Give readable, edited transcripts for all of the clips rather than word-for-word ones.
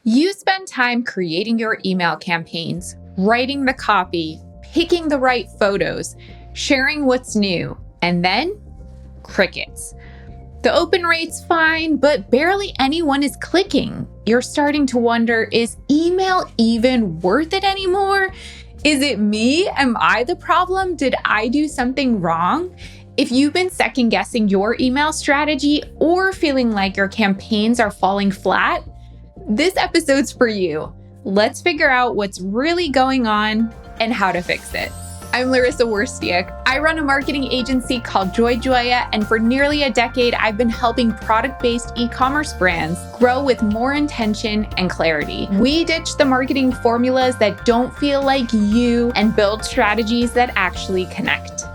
You spend time creating your email campaigns, writing the copy, picking the right photos, sharing what's new, and then crickets. The open rate's fine, but barely anyone is clicking. You're starting to wonder, is email even worth it anymore? Is it me? Am I the problem? Did I do something wrong? If you've been second guessing your email strategy or feeling like your campaigns are falling flat, this episode's for you. Let's figure out what's really going on and how to fix it. I'm Larissa Werstiak. I run a marketing agency called Joya, and for nearly a decade, I've been helping product-based e-commerce brands grow with more intention and clarity. We ditch the marketing formulas that don't feel like you and build strategies that actually connect.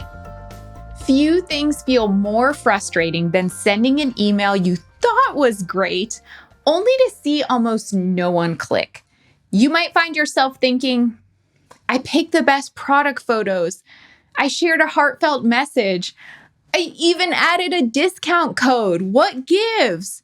Few things feel more frustrating than sending an email you thought was great, only to see almost no one click. You might find yourself thinking, I picked the best product photos. I shared a heartfelt message. I even added a discount code. What gives?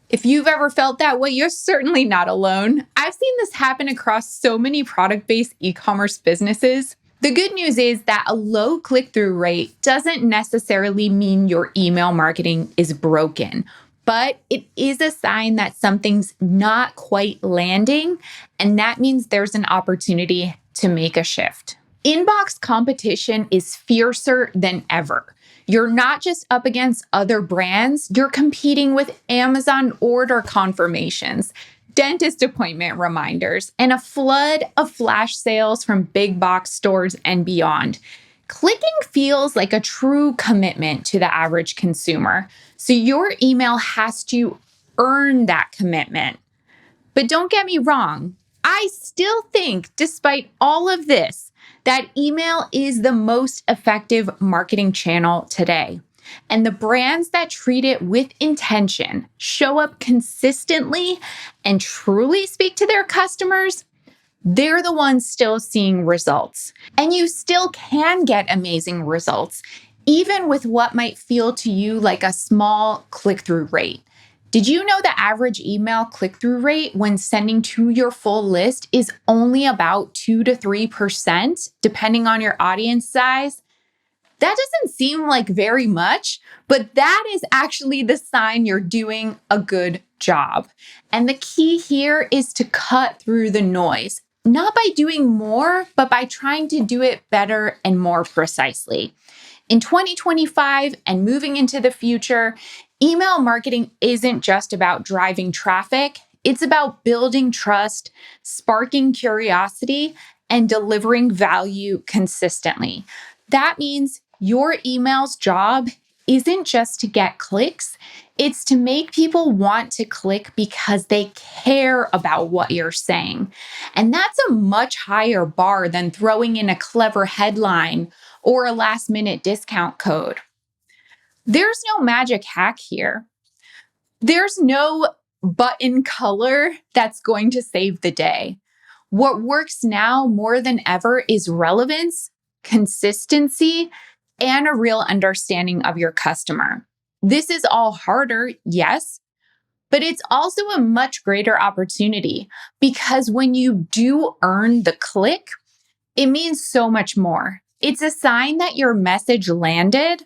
If you've ever felt that way, you're certainly not alone. I've seen this happen across so many product-based e-commerce businesses. The good news is that a low click-through rate doesn't necessarily mean your email marketing is broken, but it is a sign that something's not quite landing, and that means there's an opportunity to make a shift. Inbox competition is fiercer than ever. You're not just up against other brands, you're competing with Amazon order confirmations, dentist appointment reminders, and a flood of flash sales from big box stores and beyond. Clicking feels like a true commitment to the average consumer, so your email has to earn that commitment. But don't get me wrong, I still think, despite all of this, that email is the most effective marketing channel today. And the brands that treat it with intention, show up consistently, and truly speak to their customers, they're the ones still seeing results. And you still can get amazing results, even with what might feel to you like a small click-through rate. Did you know the average email click-through rate when sending to your full list is only about 2 to 3%, depending on your audience size? That doesn't seem like very much, but that is actually the sign you're doing a good job. And the key here is to cut through the noise, not by doing more, but by trying to do it better and more precisely. In 2025 and moving into the future, email marketing isn't just about driving traffic. It's about building trust, sparking curiosity, and delivering value consistently. That means your email's job isn't just to get clicks. It's to make people want to click because they care about what you're saying. And that's a much higher bar than throwing in a clever headline or a last-minute discount code. There's no magic hack here. There's no button color that's going to save the day. What works now more than ever is relevance, consistency, and a real understanding of your customer. This is all harder, yes, but it's also a much greater opportunity because when you do earn the click, it means so much more. It's a sign that your message landed,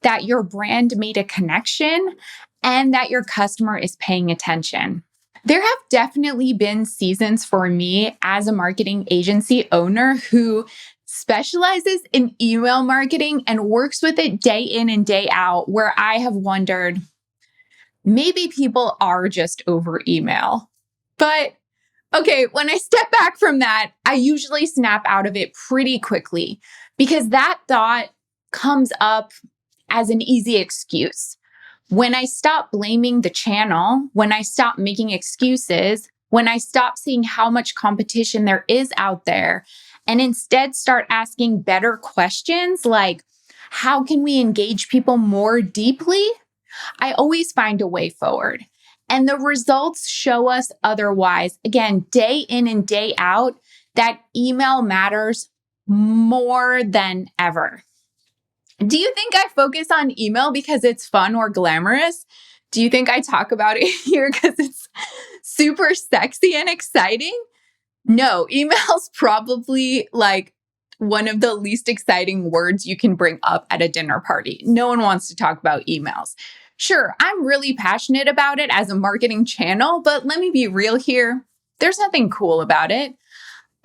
that your brand made a connection, and that your customer is paying attention. There have definitely been seasons for me as a marketing agency owner who specializes in email marketing and works with it day in and day out, where I have wondered, maybe people are just over email. But okay, when I step back from that, I usually snap out of it pretty quickly because that thought comes up as an easy excuse. When I stop blaming the channel, when I stop making excuses, when I stop seeing how much competition there is out there, and instead start asking better questions like, how can we engage people more deeply? I always find a way forward. And the results show us otherwise. Again, day in and day out, that email matters more than ever. Do you think I focus on email because it's fun or glamorous? Do you think I talk about it here because it's super sexy and exciting? No, email's probably like one of the least exciting words you can bring up at a dinner party. No one wants to talk about emails. Sure, I'm really passionate about it as a marketing channel, but let me be real here. There's nothing cool about it.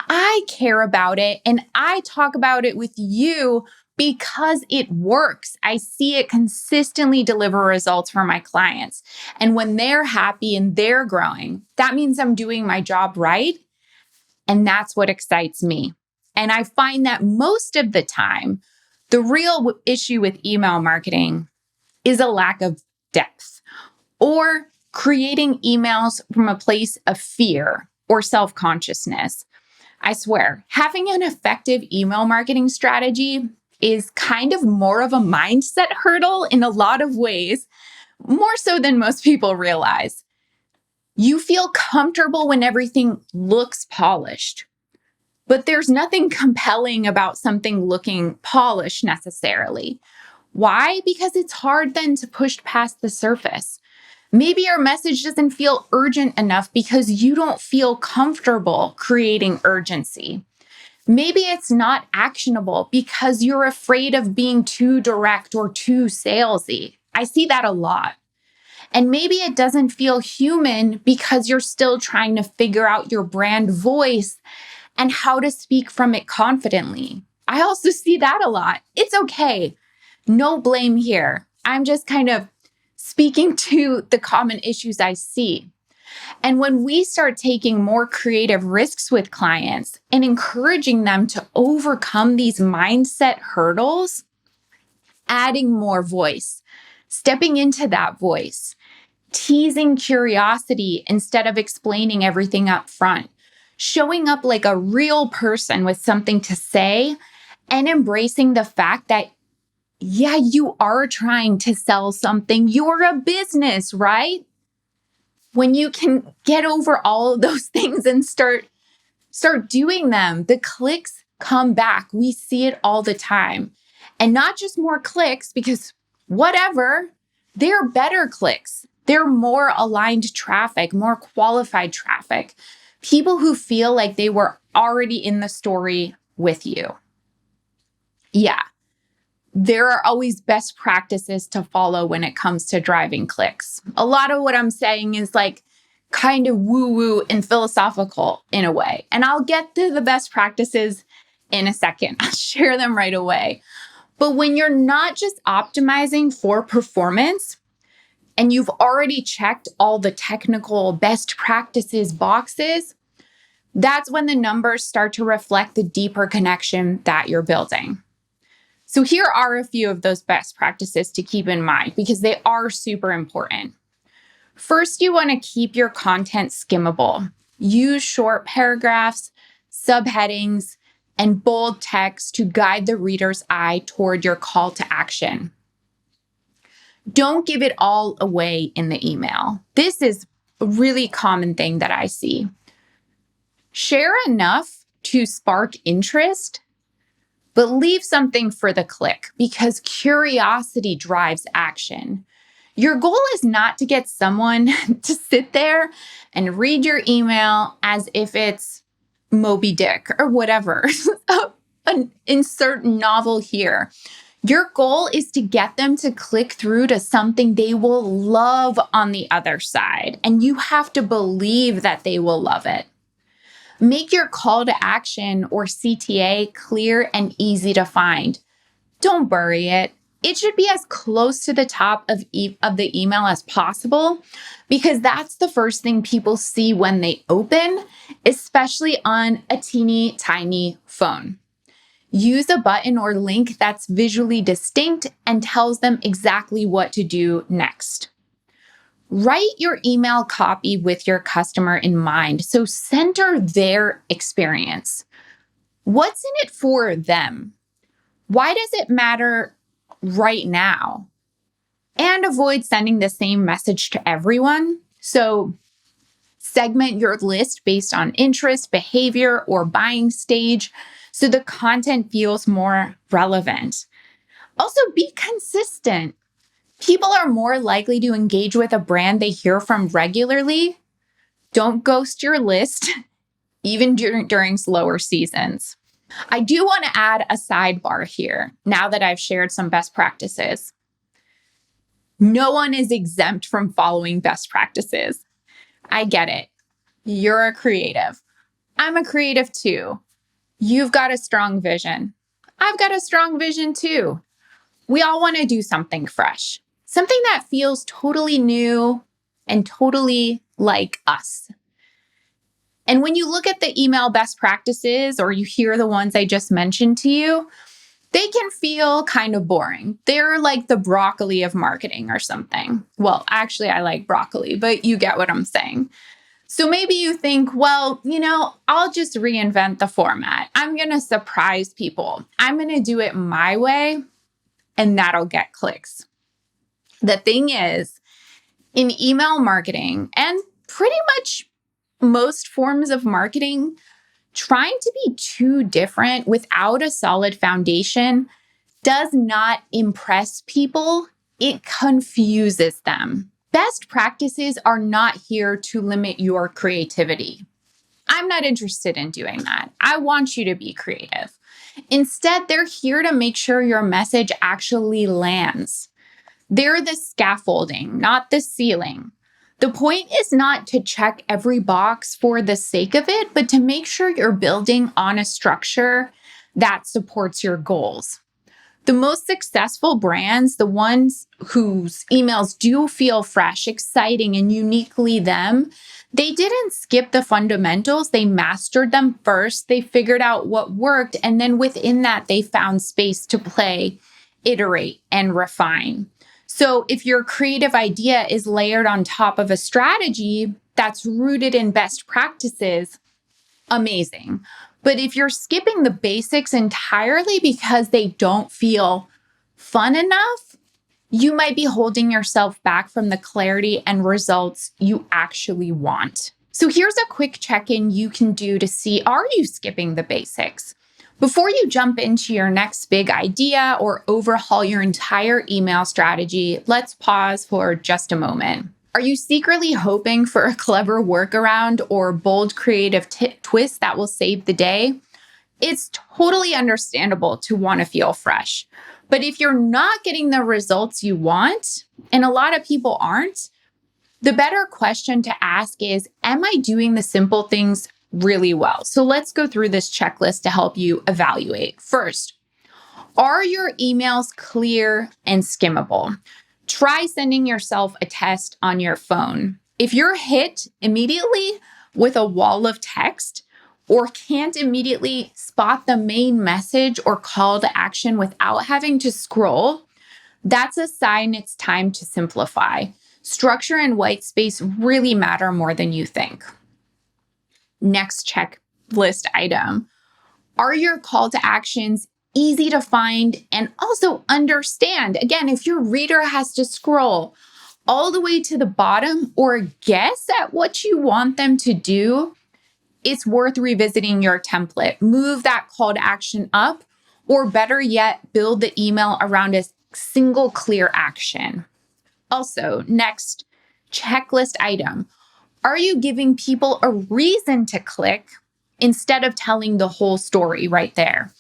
I care about it and I talk about it with you because it works. I see it consistently deliver results for my clients. And when they're happy and they're growing, that means I'm doing my job right. And that's what excites me. And I find that most of the time, the real issue with email marketing is a lack of depth or creating emails from a place of fear or self-consciousness. I swear, having an effective email marketing strategy is kind of more of a mindset hurdle in a lot of ways, more so than most people realize. You feel comfortable when everything looks polished, but there's nothing compelling about something looking polished necessarily. Why? Because it's hard then to push past the surface. Maybe your message doesn't feel urgent enough because you don't feel comfortable creating urgency. Maybe it's not actionable because you're afraid of being too direct or too salesy. I see that a lot. And maybe it doesn't feel human because you're still trying to figure out your brand voice and how to speak from it confidently. I also see that a lot. It's okay. No blame here. I'm just kind of speaking to the common issues I see. And when we start taking more creative risks with clients and encouraging them to overcome these mindset hurdles, adding more voice, stepping into that voice, teasing curiosity instead of explaining everything up front, showing up like a real person with something to say, and embracing the fact that yeah, you are trying to sell something. You're a business, right? When you can get over all of those things and start doing them, the clicks come back. We see it all the time. And not just more clicks, because whatever, they're better clicks. They're more aligned traffic, more qualified traffic. People who feel like they were already in the story with you. Yeah. There are always best practices to follow when it comes to driving clicks. A lot of what I'm saying is like kind of woo-woo and philosophical in a way. And I'll get to the best practices in a second. I'll share them right away. But when you're not just optimizing for performance and you've already checked all the technical best practices boxes, that's when the numbers start to reflect the deeper connection that you're building. So here are a few of those best practices to keep in mind because they are super important. First, you want to keep your content skimmable. Use short paragraphs, subheadings, and bold text to guide the reader's eye toward your call to action. Don't give it all away in the email. This is a really common thing that I see. Share enough to spark interest, but leave something for the click because curiosity drives action. Your goal is not to get someone to sit there and read your email as if it's Moby Dick or whatever. Insert novel here. Your goal is to get them to click through to something they will love on the other side, and you have to believe that they will love it. Make your call to action or CTA clear and easy to find. Don't bury it. It should be as close to the top of the email as possible because that's the first thing people see when they open, especially on a teeny tiny phone. Use a button or link that's visually distinct and tells them exactly what to do next. Write your email copy with your customer in mind, so center their experience. What's in it for them? Why does it matter right now? And avoid sending the same message to everyone. So segment your list based on interest, behavior, or buying stage so the content feels more relevant. Also, be consistent. People are more likely to engage with a brand they hear from regularly Don't ghost your list, even during slower seasons. I do want to add a sidebar here now that I've shared some best practices. No one is exempt from following best practices. I get it. You're a creative. I'm a creative too. You've got a strong vision. I've got a strong vision too. We all want to do something fresh, something that feels totally new and totally like us. And when you look at the email best practices or you hear the ones I just mentioned to you, they can feel kind of boring. They're like the broccoli of marketing or something. Well, actually, I like broccoli, but you get what I'm saying. So maybe you think, well, I'll just reinvent the format. I'm going to surprise people. I'm going to do it my way, and that'll get clicks. The thing is, in email marketing and pretty much most forms of marketing, trying to be too different without a solid foundation does not impress people. It confuses them. Best practices are not here to limit your creativity. I'm not interested in doing that. I want you to be creative. Instead, they're here to make sure your message actually lands. They're the scaffolding, not the ceiling. The point is not to check every box for the sake of it, but to make sure you're building on a structure that supports your goals. The most successful brands, the ones whose emails do feel fresh, exciting, and uniquely them, they didn't skip the fundamentals. They mastered them first. They figured out what worked. And then within that, they found space to play, iterate, and refine. So if your creative idea is layered on top of a strategy that's rooted in best practices, amazing. But if you're skipping the basics entirely because they don't feel fun enough, you might be holding yourself back from the clarity and results you actually want. So here's a quick check-in you can do to see, are you skipping the basics? Before you jump into your next big idea or overhaul your entire email strategy, let's pause for just a moment. Are you secretly hoping for a clever workaround or bold creative twist that will save the day? It's totally understandable to want to feel fresh. But if you're not getting the results you want, and a lot of people aren't, the better question to ask is, am I doing the simple things really well? So let's go through this checklist to help you evaluate. First, are your emails clear and skimmable? Try sending yourself a test on your phone. If you're hit immediately with a wall of text or can't immediately spot the main message or call to action without having to scroll, that's a sign it's time to simplify. Structure and white space really matter more than you think. Next checklist item. Are your call to actions easy to find and also understand? Again, if your reader has to scroll all the way to the bottom or guess at what you want them to do, it's worth revisiting your template. Move that call to action up, or better yet, build the email around a single clear action. Also, next checklist item. Are you giving people a reason to click instead of telling the whole story right there?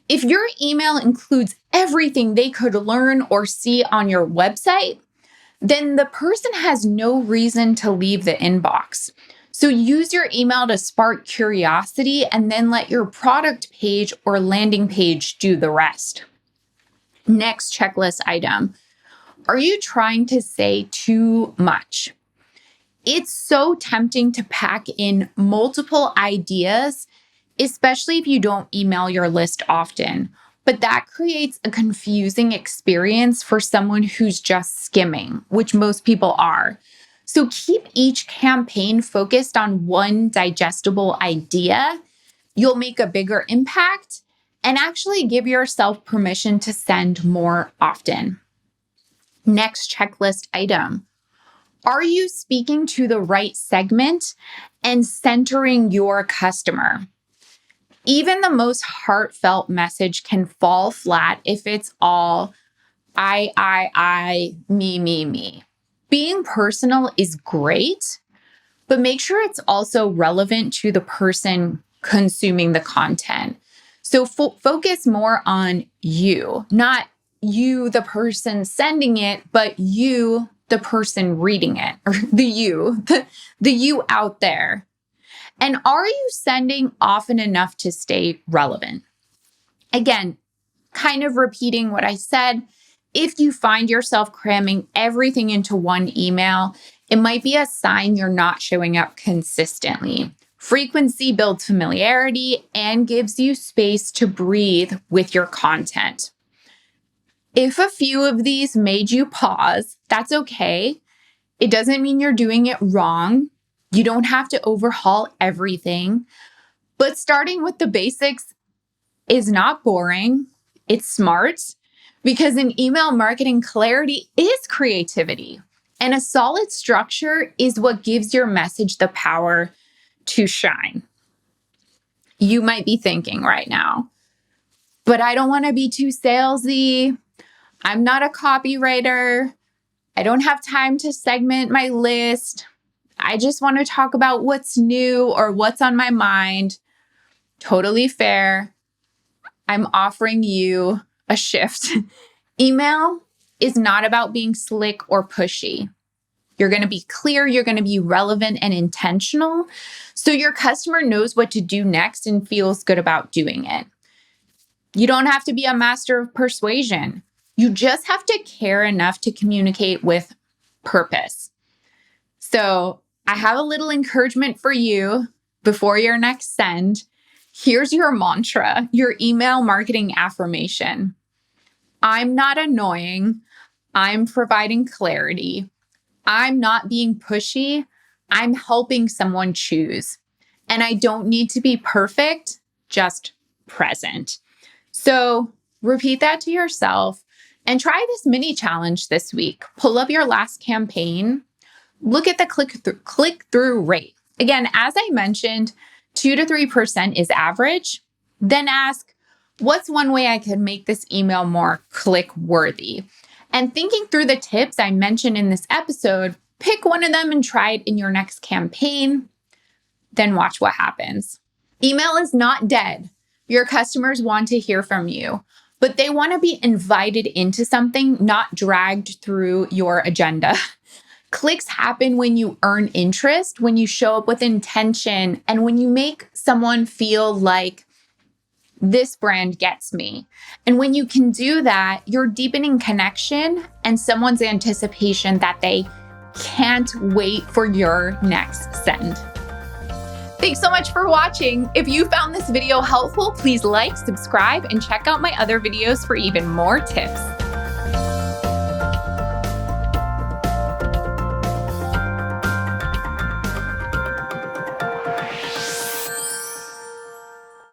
If your email includes everything they could learn or see on your website, then the person has no reason to leave the inbox. So use your email to spark curiosity and then let your product page or landing page do the rest. Next checklist item. Are you trying to say too much? It's so tempting to pack in multiple ideas, especially if you don't email your list often. But that creates a confusing experience for someone who's just skimming, which most people are. So keep each campaign focused on one digestible idea. You'll make a bigger impact and actually give yourself permission to send more often. Next checklist item. Are you speaking to the right segment and centering your customer? Even the most heartfelt message can fall flat if it's all I, me. Being personal is great, but make sure it's also relevant to the person consuming the content. So focus more on you, not you, the person sending it, but you, the person reading it, or the you out there. And are you sending often enough to stay relevant? Again, kind of repeating what I said, if you find yourself cramming everything into one email, it might be a sign you're not showing up consistently. Frequency builds familiarity and gives you space to breathe with your content. If a few of these made you pause, that's okay. It doesn't mean you're doing it wrong. You don't have to overhaul everything. But starting with the basics is not boring. It's smart, because in email marketing, clarity is creativity. And a solid structure is what gives your message the power to shine. You might be thinking right now, but I don't want to be too salesy. I'm not a copywriter. I don't have time to segment my list. I just want to talk about what's new or what's on my mind. Totally fair. I'm offering you a shift. Email is not about being slick or pushy. You're going to be clear, you're going to be relevant and intentional, so your customer knows what to do next and feels good about doing it. You don't have to be a master of persuasion. You just have to care enough to communicate with purpose. So I have a little encouragement for you before your next send. Here's your mantra, your email marketing affirmation. I'm not annoying. I'm providing clarity. I'm not being pushy. I'm helping someone choose. And I don't need to be perfect, just present. So repeat that to yourself and try this mini challenge this week. Pull up your last campaign. Look at the click-through rate. Again, as I mentioned, 2 to 3% is average. Then ask, what's one way I could make this email more click-worthy? And thinking through the tips I mentioned in this episode, pick one of them and try it in your next campaign. Then watch what happens. Email is not dead. Your customers want to hear from you, but they want to be invited into something, not dragged through your agenda. Clicks happen when you earn interest, when you show up with intention, and when you make someone feel like this brand gets me. And when you can do that, you're deepening connection and someone's anticipation that they can't wait for your next send. Thanks so much for watching. If you found this video helpful, please like, subscribe, and check out my other videos for even more tips.